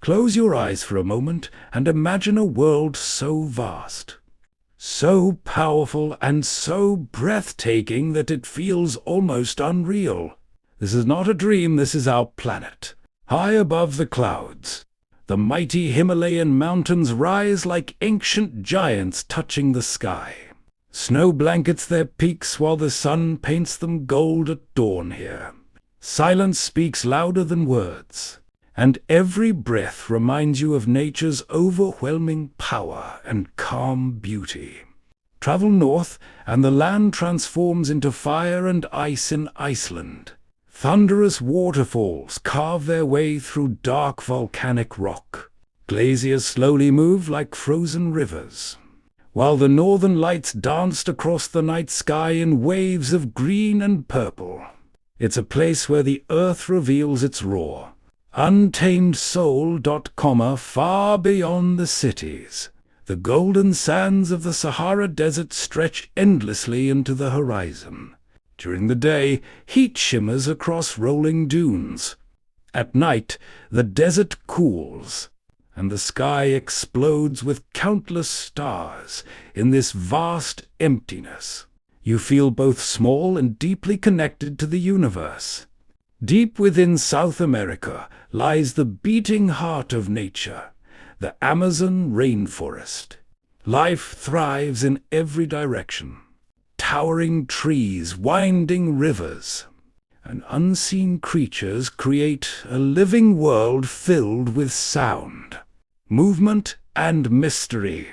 Close your eyes for a moment and imagine a world so vast, so powerful and so breathtaking that it feels almost unreal. This is not a dream, this is our planet. High above the clouds, the mighty Himalayan mountains rise like ancient giants touching the sky. Snow blankets their peaks while the sun paints them gold at dawn here. Silence speaks louder than words, and every breath reminds you of nature's overwhelming power and calm beauty. Travel north, and the land transforms into fire and ice in Iceland. Thunderous waterfalls carve their way through dark volcanic rock. Glaciers slowly move like frozen rivers, while the northern lights danced across the night sky in waves of green and purple. It's a place where the earth reveals its raw, untamed soul. Far beyond the cities, the golden sands of the Sahara Desert stretch endlessly into the horizon. During the day, heat shimmers across rolling dunes. At night, the desert cools, and the sky explodes with countless stars in this vast emptiness. You feel both small and deeply connected to the universe. Deep within South America lies the beating heart of nature, the Amazon rainforest. Life thrives in every direction. Towering trees, winding rivers, and unseen creatures create a living world filled with sound, movement, and mystery.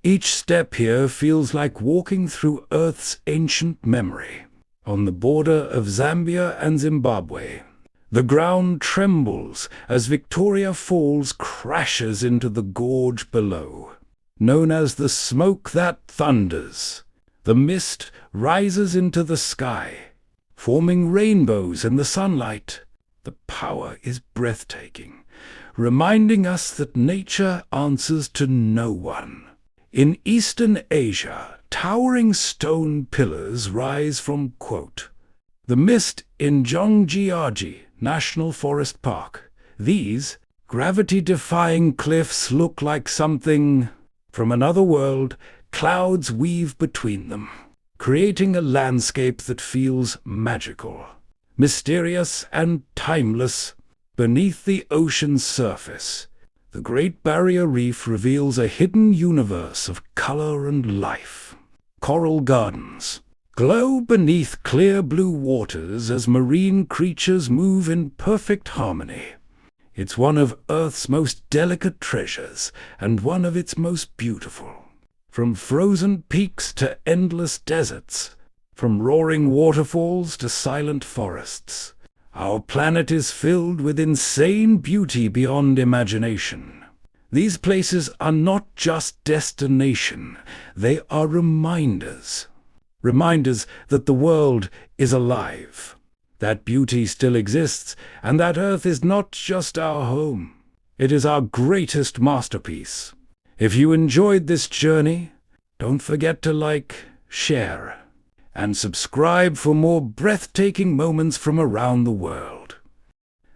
Each step here feels like walking through Earth's ancient memory. On the border of Zambia and Zimbabwe, the ground trembles as Victoria Falls crashes into the gorge below. Known as the smoke that thunders, the mist rises into the sky, forming rainbows in the sunlight. The power is breathtaking, reminding us that nature answers to no one. In Eastern Asia, towering stone pillars rise from, the mist in Zhangjiajie National Forest Park. These gravity-defying cliffs look like something from another world. Clouds weave between them, creating a landscape that feels magical, mysterious, and timeless. Beneath the ocean's surface, the Great Barrier Reef reveals a hidden universe of color and life. Coral gardens glow beneath clear blue waters as marine creatures move in perfect harmony. It's one of Earth's most delicate treasures and one of its most beautiful. From frozen peaks to endless deserts, from roaring waterfalls to silent forests, our planet is filled with insane beauty beyond imagination. These places are not just destination, they are reminders. Reminders that the world is alive, that beauty still exists, and that Earth is not just our home. It is our greatest masterpiece. If you enjoyed this journey, don't forget to like, share, and subscribe for more breathtaking moments from around the world.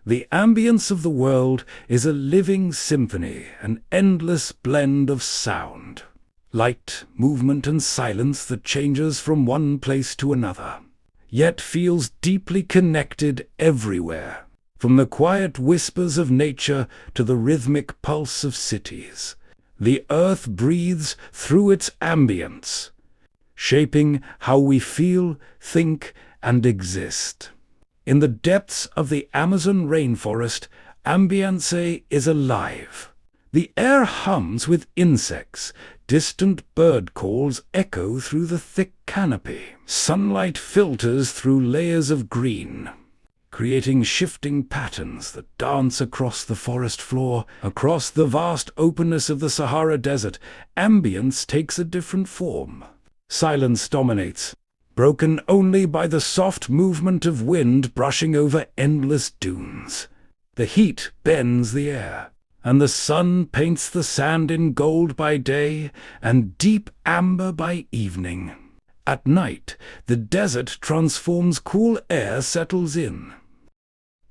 The ambience of the world is a living symphony, an endless blend of sound, light, movement, and silence that changes from one place to another, yet feels deeply connected everywhere, from the quiet whispers of nature to the rhythmic pulse of cities. The earth breathes through its ambience, shaping how we feel, think, and exist. In the depths of the Amazon rainforest, Ambience is alive. The air hums with insects, distant bird calls echo through the thick canopy. Sunlight filters through layers of green, creating shifting patterns that dance across the forest floor. Across the vast openness of the Sahara Desert, ambience takes a different form. Silence dominates, broken only by the soft movement of wind brushing over endless dunes. The heat bends the air, and the sun paints the sand in gold by day and deep amber by evening. At night, the desert transforms, cool air settles in.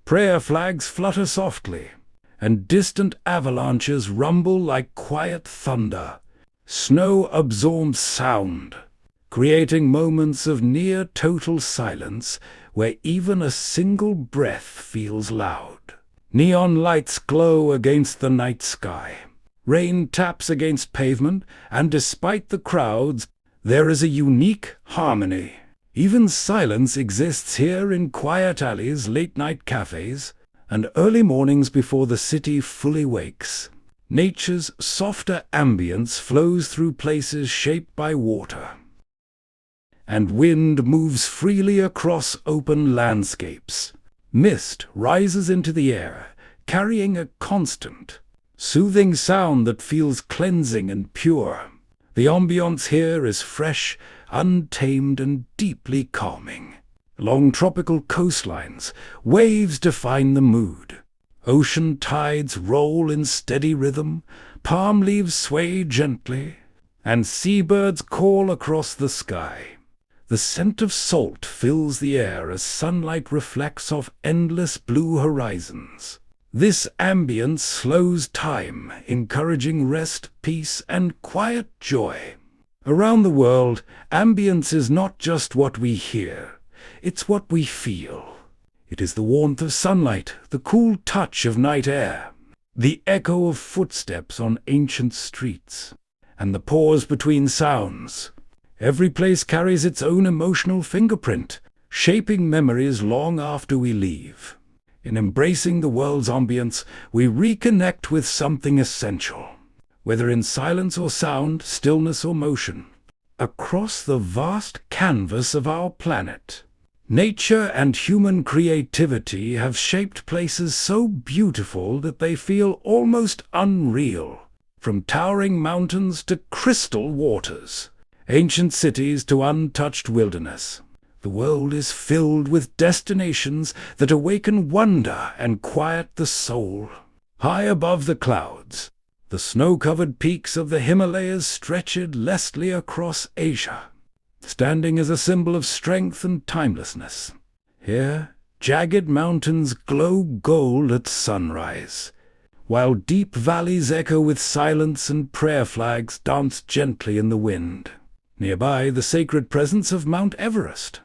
Prayer flags flutter softly, and distant avalanches rumble like quiet thunder. Snow absorbs sound, creating moments of near total silence where even a single breath feels loud. Neon lights glow against the night sky. Rain taps against pavement, and despite the crowds, there is a unique harmony. Even silence exists here in quiet alleys, late-night cafes, and early mornings before the city fully wakes. Nature's softer ambience flows through places shaped by water, and wind moves freely across open landscapes. Mist rises into the air, carrying a constant, soothing sound that feels cleansing and pure. The ambience here is fresh, untamed, and deeply calming. Along tropical coastlines, waves define the mood. Ocean tides roll in steady rhythm, palm leaves sway gently, and seabirds call across the sky. The scent of salt fills the air as sunlight reflects off endless blue horizons. This ambience slows time, encouraging rest, peace, and quiet joy. Around the world, ambience is not just what we hear, it's what we feel. It is the warmth of sunlight, the cool touch of night air, the echo of footsteps on ancient streets, and the pause between sounds. Every place carries its own emotional fingerprint, shaping memories long after we leave. In embracing the world's ambience, we reconnect with something essential. Whether in silence or sound, stillness or motion, across the vast canvas of our planet, nature and human creativity have shaped places so beautiful that they feel almost unreal. From towering mountains to crystal waters, ancient cities to untouched wilderness, the world is filled with destinations that awaken wonder and quiet the soul. High above the clouds, the snow-covered peaks of the Himalayas stretched lessly across Asia, standing as a symbol of strength and timelessness. Here, jagged mountains glow gold at sunrise, while deep valleys echo with silence and prayer flags dance gently in the wind. Nearby, the sacred presence of Mount Everest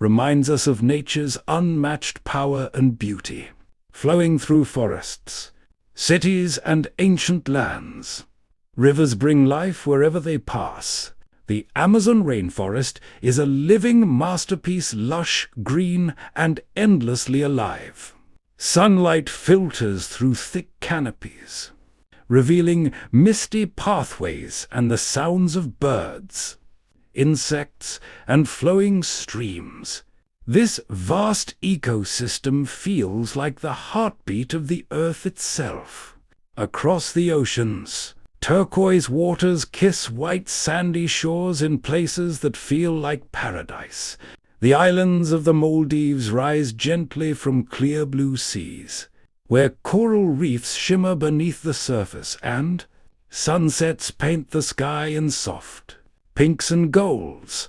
reminds us of nature's unmatched power and beauty. Flowing through forests, cities, and ancient lands, rivers bring life wherever they pass. The Amazon rainforest is a living masterpiece, lush, green, and endlessly alive. Sunlight filters through thick canopies, revealing misty pathways and the sounds of birds, insects, and flowing streams. This vast ecosystem feels like the heartbeat of the earth itself. Across the oceans, turquoise waters kiss white sandy shores in places that feel like paradise. The islands of the Maldives rise gently from clear blue seas, where coral reefs shimmer beneath the surface, and sunsets paint the sky in soft pinks and golds.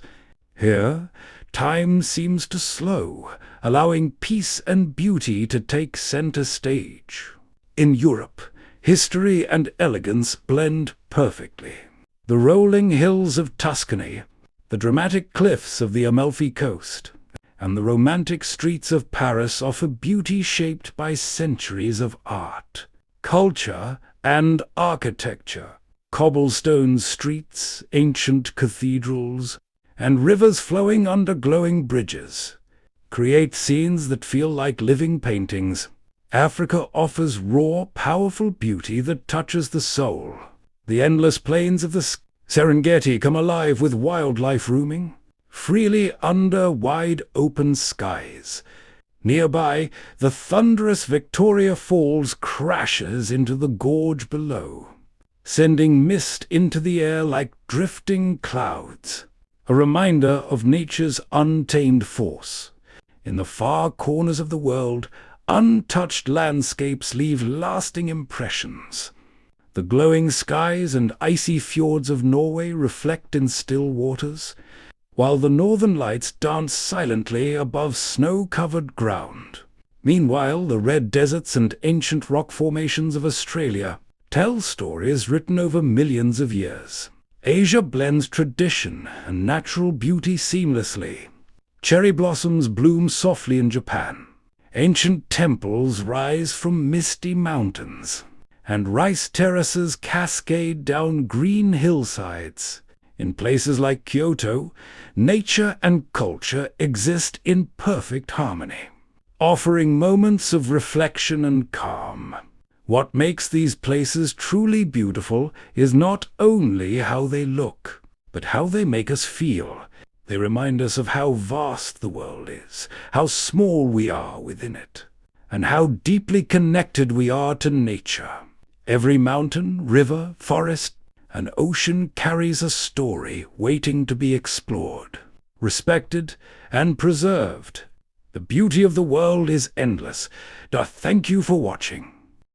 Here, time seems to slow, allowing peace and beauty to take center stage. In Europe, history and elegance blend perfectly. The rolling hills of Tuscany, the dramatic cliffs of the Amalfi Coast, and the romantic streets of Paris offer beauty shaped by centuries of art, culture, and architecture. Cobblestone streets, ancient cathedrals, and rivers flowing under glowing bridges create scenes that feel like living paintings. Africa offers raw, powerful beauty that touches the soul. The endless plains of the Serengeti come alive with wildlife roaming freely under wide open skies. Nearby, the thunderous Victoria Falls crashes into the gorge below, sending mist into the air like drifting clouds, a reminder of nature's untamed force. In the far corners of the world, untouched landscapes leave lasting impressions. The glowing skies and icy fjords of Norway reflect in still waters, while the northern lights dance silently above snow-covered ground. Meanwhile, the red deserts and ancient rock formations of Australia tell stories written over millions of years. Asia blends tradition and natural beauty seamlessly. Cherry blossoms bloom softly in Japan. Ancient temples rise from misty mountains, and rice terraces cascade down green hillsides. In places like Kyoto, nature and culture exist in perfect harmony, offering moments of reflection and calm. What makes these places truly beautiful is not only how they look, but how they make us feel. They remind us of how vast the world is, how small we are within it, and how deeply connected we are to nature. Every mountain, river, forest, and ocean carries a story waiting to be explored, respected, and preserved. The beauty of the world is endless. Thank you for watching.